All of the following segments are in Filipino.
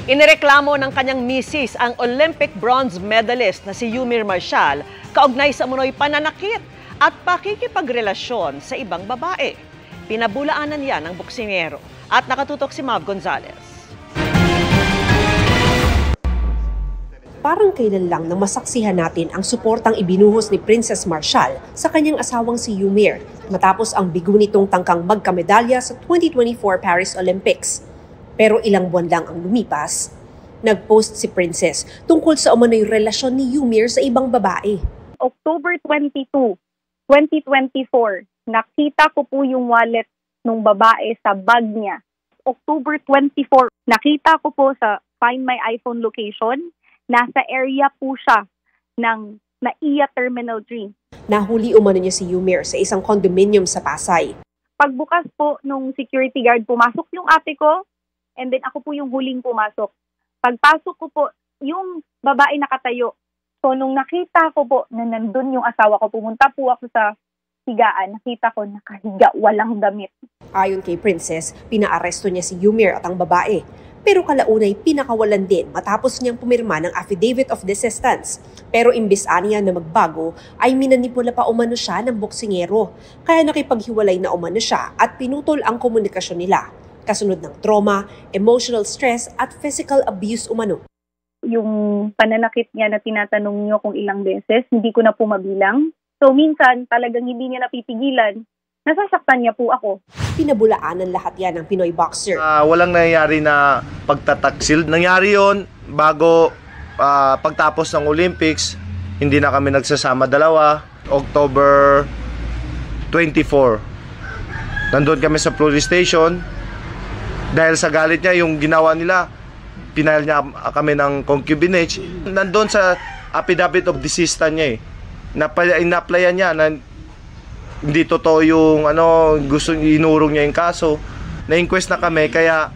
Inireklamo ng kanyang misis ang Olympic bronze medalist na si Yumir Marcial kaugnay sa umunoy pananakit at pakikipagrelasyon sa ibang babae. Pinabulaanan yan ng boksingero at nakatutok si Mav Gonzalez. Parang kailan lang nang masaksihan natin ang suportang ibinuhos ni Princess Marcial sa kanyang asawang si Yumir matapos ang bigo nitong tangkang magkamedalya sa 2024 Paris Olympics. Pero ilang buwan lang ang lumipas, nag-post si Princess tungkol sa umano'y relasyon ni Yumir sa ibang babae. October 22, 2024, nakita ko po yung wallet ng babae sa bag niya. October 24, nakita ko po sa Find My iPhone location, nasa area po siya ng NAIA Terminal 3. Nahuli umano niya si Yumir sa isang condominium sa Pasay. Pagbukas po nung security guard, pumasok yung ate ko, and then ako po yung huling pumasok. Pagpasok ko po, yung babae nakatayo. So nung nakita ko po na nandun yung asawa ko, pumunta po ako sa higaan, nakita ko nakahiga, walang damit. Ayon kay Princess, pinaaresto niya si Yumir at ang babae. Pero kalaunay pinakawalan din matapos niyang pumirma ng affidavit of desistance. Pero imbis aniya na magbago, ay minanipula pa umano siya ng boksingero. Kaya nakipaghiwalay na umano siya at pinutol ang komunikasyon nila. Kasunod ng trauma, emotional stress at physical abuse umano. Yung pananakit niya na tinatanong niyo kung ilang beses, hindi ko na po mabilang. So minsan talagang hindi niya napipigilan. Nasasaktan niya po ako. Pinabulaanan lahat yan ng Pinoy boxer. Walang nangyayari na pagtataksil. Nangyari yon bago pagtapos ng Olympics. Hindi na kami nagsasama dalawa. October 24. Nandun kami sa police station. Dahil sa galit niya, yung ginawa nila, pinahal niya kami ng concubinage. Nandun sa affidavit of desistance niya in-applyan niya na hindi totoo yung gusto inurong niya yung kaso. Na-inquest na kami kaya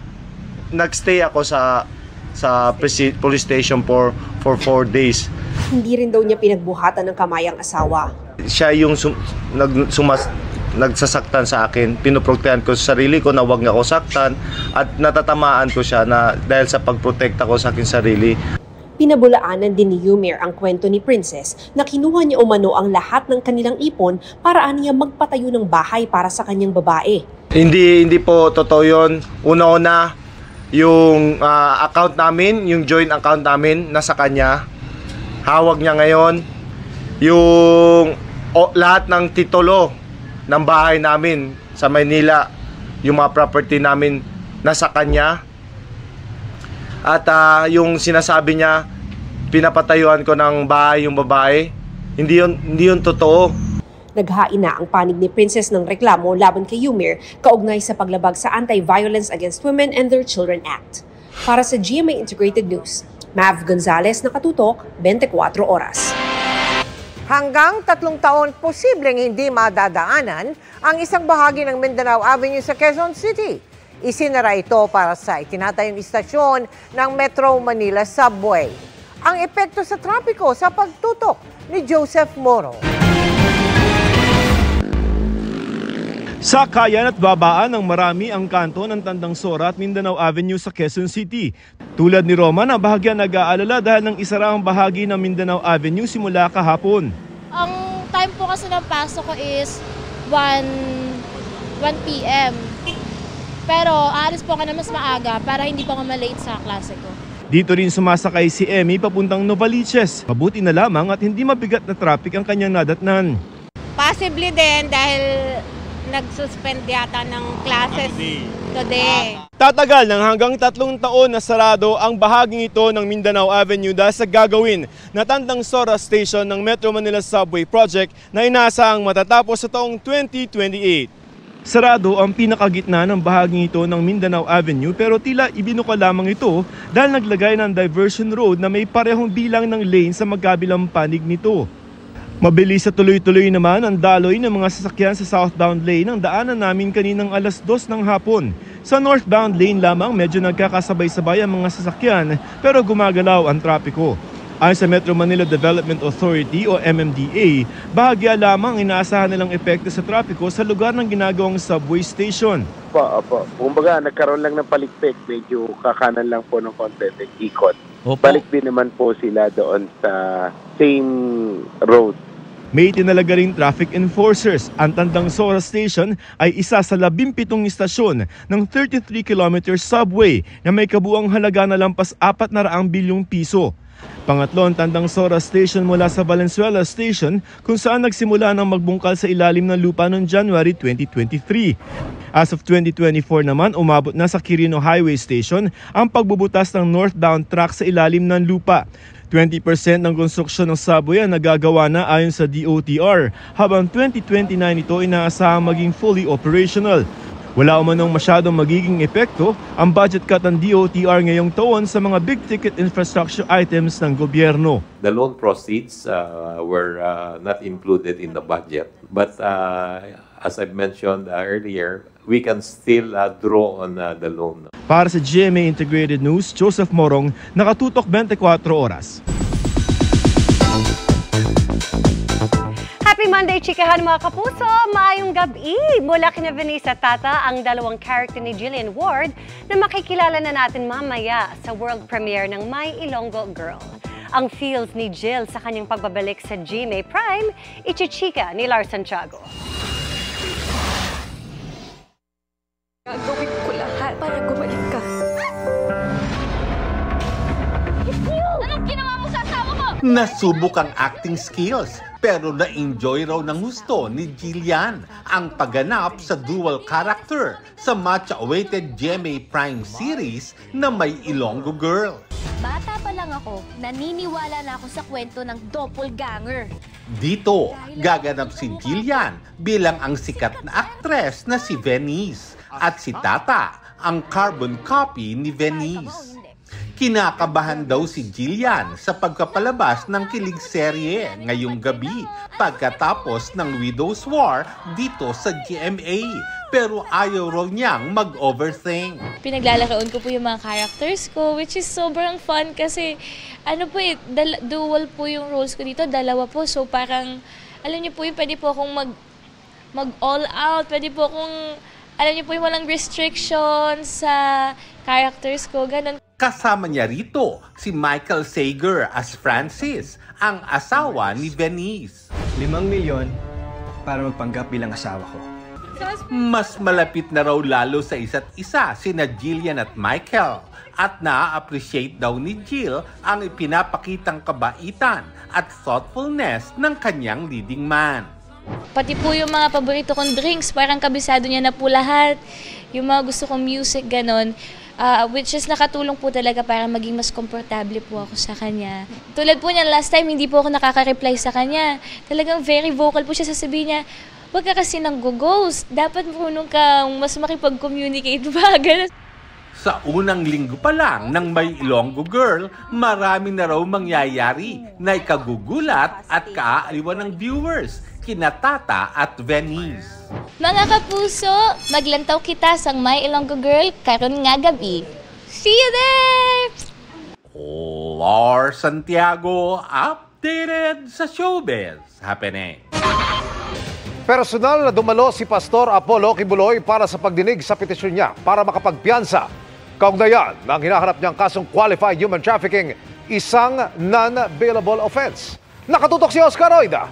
nagstay ako sa police station for 4 days. Hindi rin daw niya pinagbuhatan ng kamay ang asawa. Siya yung nagsasaktan sa akin. Pinoprotektahan ko sa sarili ko na wag niya ako saktan at natatamaan ko siya na dahil sa pagprotekta ko sa akin sarili. Pinabulaanan din ni Yumir ang kwento ni Princess na kinuha niya umano ang lahat ng kanilang ipon para aniya magpatayo ng bahay para sa kanyang babae. Hindi po totoo yun. Una-una, yung account namin, yung joint account namin, nasa kanya. Hawag niya ngayon. Yung lahat ng titulo ng bahay namin sa Maynila, yung mga property namin, nasa kanya. At yung sinasabi niya, pinapatayuan ko ng bahay yung babae, hindi yun totoo. Naghain na ang panig ni Princess ng reklamo laban kay Yumir kaugnay sa paglabag sa Anti-Violence Against Women and Their Children Act. Para sa GMA Integrated News, Mav Gonzalez, nakatutok, 24 oras. Hanggang 3 taon posibleng hindi madadaanan ang isang bahagi ng Mindanao Avenue sa Quezon City. Isinara ito para sa itinatayong istasyon ng Metro Manila Subway. Ang epekto sa trapiko sa pagtutok ni Joseph Moro. Sakayan at babaan ng marami ang kanto ng Tandang Sora at Mindanao Avenue sa Quezon City. Tulad ni Roman, ang bahagya nag-aalala dahil nang isara ang bahagi ng Mindanao Avenue simula kahapon. Ang time po kasi ng pasok ko is 1 p.m. Pero aalis po ako na mas maaga para hindi pa ako malate sa klase ko. Dito rin sumasakay si Emmy papuntang Novaliches. Mabuti na lamang at hindi mabigat na traffic ang kanyang nadatnan. Possibly din dahil nag-suspend yata ng classes today. Tatagal ng hanggang 3 taon na sarado ang bahaging ito ng Mindanao Avenue dahil sa gagawin na Tandang Sora Station ng Metro Manila Subway Project na inaasahang matatapos sa taong 2028. Sarado ang pinakagitna ng bahaging ito ng Mindanao Avenue pero tila ibinuka lamang ito dahil naglagay ng diversion road na may parehong bilang ng lane sa magkabilang panig nito. Mabilis sa tuloy-tuloy naman ang daloy ng mga sasakyan sa southbound lane ang daanan namin kaninang 2:00 ng hapon. Sa northbound lane lamang medyo nagkakasabay-sabay ang mga sasakyan pero gumagalaw ang trapiko. Ayon sa Metro Manila Development Authority o MMDA, bahagya lamang inaasahan nilang epekto sa trapiko sa lugar ng ginagawang subway station. Opo. Kumbaga, nagkaroon lang ng palikpik. Medyo kakanan lang po ng konti, ikot. Opo. Balik din naman po sila doon sa same road. May itinalaga ring traffic enforcers. Ang Tandang Sora Station ay isa sa 17 istasyon ng 33-kilometer subway na may kabuang halaga na lampas 400 bilyong piso. Pangatlo ang Tandang Sora Station mula sa Valenzuela Station kung saan nagsimula ng magbungkal sa ilalim ng lupa noong January 2023. As of 2024 naman, umabot na sa Quirino Highway Station ang pagbubutas ng northbound track sa ilalim ng lupa. 20% ng konstruksyon ng subway ang nagagawa na ayon sa DOTR, habang 2029 ito inaasahang maging fully operational. Wala umanong masyadong magiging epekto ang budget cut ng DOTR ngayong taon sa mga big-ticket infrastructure items ng gobyerno. The loan proceeds were not included in the budget. But as I mentioned earlier, we can still draw on the loan. Para sa GMA Integrated News, Joseph Morong, nakatutok 24 oras. Happy Monday, chikahan mga kapuso! Maayong gabi! Mula kina Vanessa Tata, ang dalawang character ni Jillian Ward na makikilala na natin mamaya sa world premiere ng My Ilonggo Girl. Ang feels ni Jill sa kanyang pagbabalik sa GMA Prime, ichichika ni Lars Santiago. Gagawin ko lahat para gumaling ka. Anong ginawa mo sa asawa mo? Nasubok ang acting skills, pero na-enjoy raw ng gusto ni Jillian ang pagganap sa dual character sa much-awaited GMA Prime series na My Ilonggo Girl. Bata pa lang ako, naniniwala na ako sa kwento ng doppelganger. Dito, gaganap si Jillian bilang ang sikat na aktres na si Venice at si Tata, ang carbon copy ni Venice. Kinakabahan daw si Jillian sa pagkapalabas ng kilig serye ngayong gabi pagkatapos ng Widow's War dito sa GMA. Pero ayaw raw niyang mag-overthink. Pinaglalaroon ko po yung mga characters ko, which is sobrang fun kasi dual po yung roles ko dito, dalawa po. So parang, alam niyo po yung pwede po akong mag all out, pwede po akong, alam niyo po yung walang restrictions sa characters ko, ganun. Kasama niya rito si Michael Sager as Francis, ang asawa ni Venice. 5 milyon para magpanggap bilang asawa ko. Mas malapit na raw lalo sa isa't isa sina Jillian at Michael at na-appreciate daw ni Jill ang ipinapakitang kabaitan at thoughtfulness ng kanyang leading man. Pati po yung mga paborito kong drinks, parang kabisado niya na po lahat. Yung mga gusto kong music, ganon. Which is nakatulong po talaga para maging mas komportable po ako sa kanya. Tulad po niya, last time hindi po ako nakaka-reply sa kanya. Talagang very vocal po siya, sasabihin niya, huwag ka kasi nang-go-ghost. Dapat marunong kang mas makipag-communicate ba? Ganun. Sa unang linggo pa lang ng My Ilonggo Girl, marami na raw mangyayari na ikagugulat at kaaaliwan ng viewers, kina Tata at Venice. Mga kapuso, maglantaw kita sa My Ilonggo Girl karon nga gabi. See you there! Lars Santiago, updated sa showbiz happening. Personal na dumalo si Pastor Apollo Kibuloy para sa pagdinig sa petisyon niya para makapagpiyansa. Kaugnayan ng hinaharap niyang kasong qualified human trafficking, isang non-bailable offense. Nakatutok si Oscar Oida.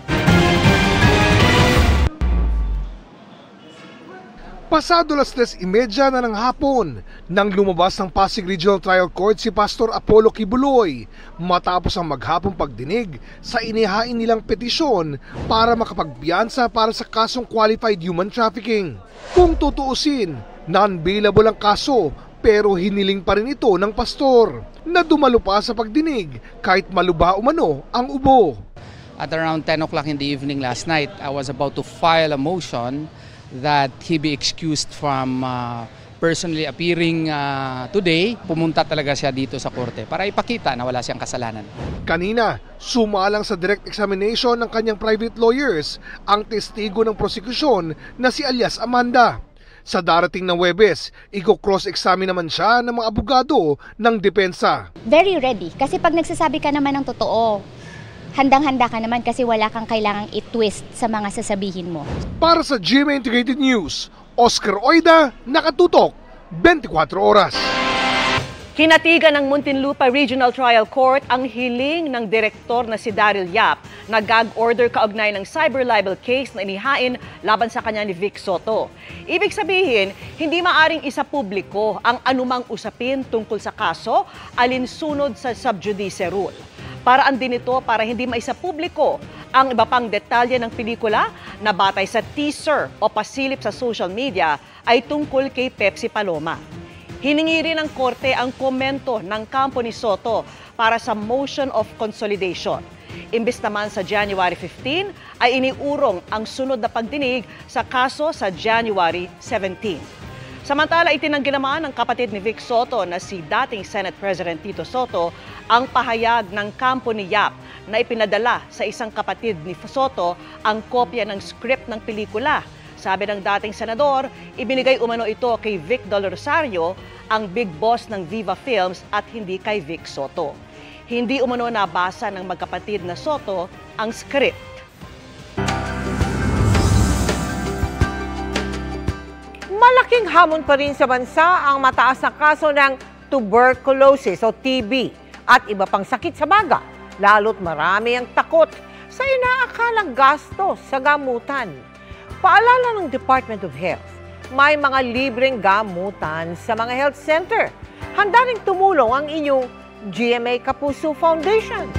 Pasado 10:30 na ng hapon nang lumabas ng Pasig Regional Trial Court si Pastor Apollo Kibuloy matapos ang maghapong pagdinig sa inihain nilang petisyon para makapagpiyansa para sa kasong qualified human trafficking. Kung tutuusin, non-bailable ang kaso pero hiniling pa rin ito ng pastor na dumalo pa sa pagdinig kahit maluba umano ang ubo. At around 10 o'clock in the evening last night, I was about to file a motion that he be excused from personally appearing today. Pumunta talaga siya dito sa korte para ipakita na wala siyang kasalanan. Kanina, sumalang sa direct examination ng kanyang private lawyers ang testigo ng prosekusyon na si alias Amanda. Sa darating na Huwebes, i-cross-examine naman siya ng mga abogado ng depensa. Very ready kasi pag nagsasabi ka naman ng totoo, handang-handa ka naman kasi wala kang kailangang i-twist sa mga sasabihin mo. Para sa GMA Integrated News, Oscar Oida, nakatutok, 24 oras. Kinatigan ng Muntinlupa Regional Trial Court ang hiling ng direktor na si Daryl Yap na gag order kaugnay ng cyber libel case na inihain laban sa kanya ni Vic Soto. Ibig sabihin, hindi maaring isapubliko ang anumang usapin tungkol sa kaso alinsunod sa sub judice rule. Paraan din ito para hindi maisapubliko ang iba pang detalye ng pelikula na batay sa teaser o pasilip sa social media ay tungkol kay Pepsi Paloma. Hiningi rin ng korte ang komento ng kampo ni Soto para sa motion of consolidation. Imbes naman sa January 15 ay iniurong ang sunod na pagdinig sa kaso sa January 17. Samantala, itinanggi naman ng kapatid ni Vic Soto na si dating Senate President Tito Soto ang pahayag ng kampo ni Yap na ipinadala sa isang kapatid ni Soto ang kopya ng script ng pelikula. Sabi ng dating senador, ibinigay umano ito kay Vic Del Rosario, ang big boss ng Viva Films at hindi kay Vic Soto. Hindi umano nabasa ng magkapatid na Soto ang script. Malaking hamon pa rin sa bansa ang mataas na kaso ng tuberculosis o TB at iba pang sakit sa baga, lalo't marami ang takot sa inaakalang gastos sa gamutan. Paalala ng Department of Health, may mga libreng gamutan sa mga health center. Handa ring tumulong ang inyong GMA Kapuso Foundation.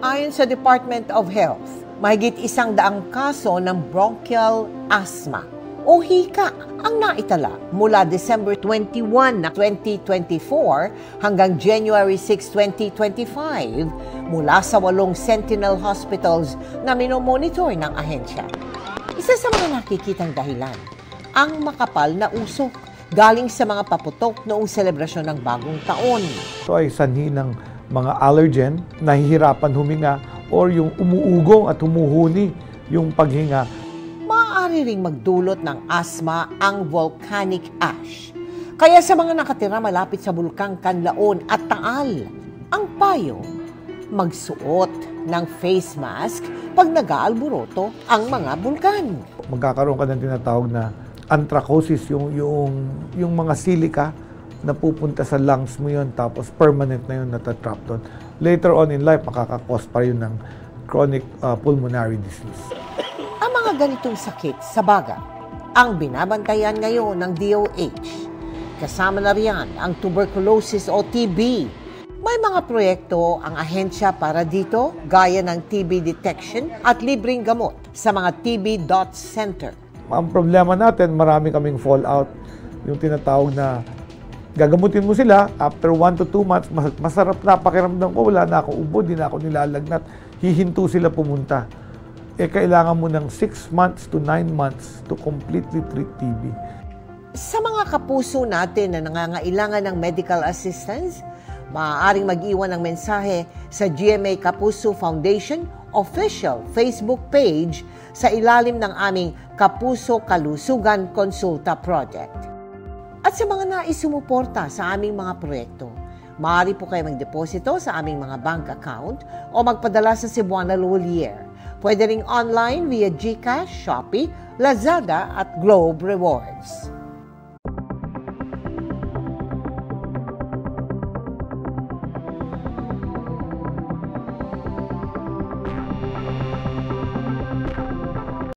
Ayon sa Department of Health, mahigit 100 kaso ng bronchial asthma o hika ang naitala mula December 21, 2024 hanggang January 6, 2025 mula sa 8 Sentinel Hospitals na minomonitor ng ahensya. Isa sa mga nakikitang dahilan, ang makapal na usok galing sa mga paputok noong selebrasyon ng bagong taon. Ito ay sanhi ng mga allergen, nahihirapan huminga, or yung umuugong at humuhuni yung paghinga. Maaari ring magdulot ng asthma ang volcanic ash. Kaya sa mga nakatira malapit sa Bulkang Kanlaon at Taal, ang payo, magsuot ng face mask pag nag-aalburoto ang mga bulkan. Magkakaroon ka ng tinatawag na anthracosis, yung mga silika na pupunta sa lungs mo yun, tapos permanent na yun natatrap doon. Later on in life, makakakos pa yun ng chronic pulmonary disease. Ang mga ganitong sakit sa baga ang binabantayan ngayon ng DOH. Kasama na riyan ang tuberculosis o TB. May mga proyekto ang ahensya para dito, gaya ng TB detection at libreng gamot sa mga TB dot center. Ang problema natin, marami kaming fallout. Yung tinatawag na gagamutin mo sila, after 1 to 2 months, masarap na pakiramdam ko, wala na ako ubo, di na ako nilalagnat. Hihinto sila pumunta. Kailangan mo ng 6 months to 9 months to completely treat TB. Sa mga kapuso natin na nangangailangan ng medical assistance, maaaring mag-iwan ng mensahe sa GMA Kapuso Foundation official Facebook page sa ilalim ng aming Kapuso Kalusugan Konsulta Project. At sa mga nais sumuporta sa aming mga proyekto, maaari po kayo magdeposito sa aming mga bank account o magpadala sa Cebuana Lolier. Pwede ring online via GCash, Shopee, Lazada at Globe Rewards.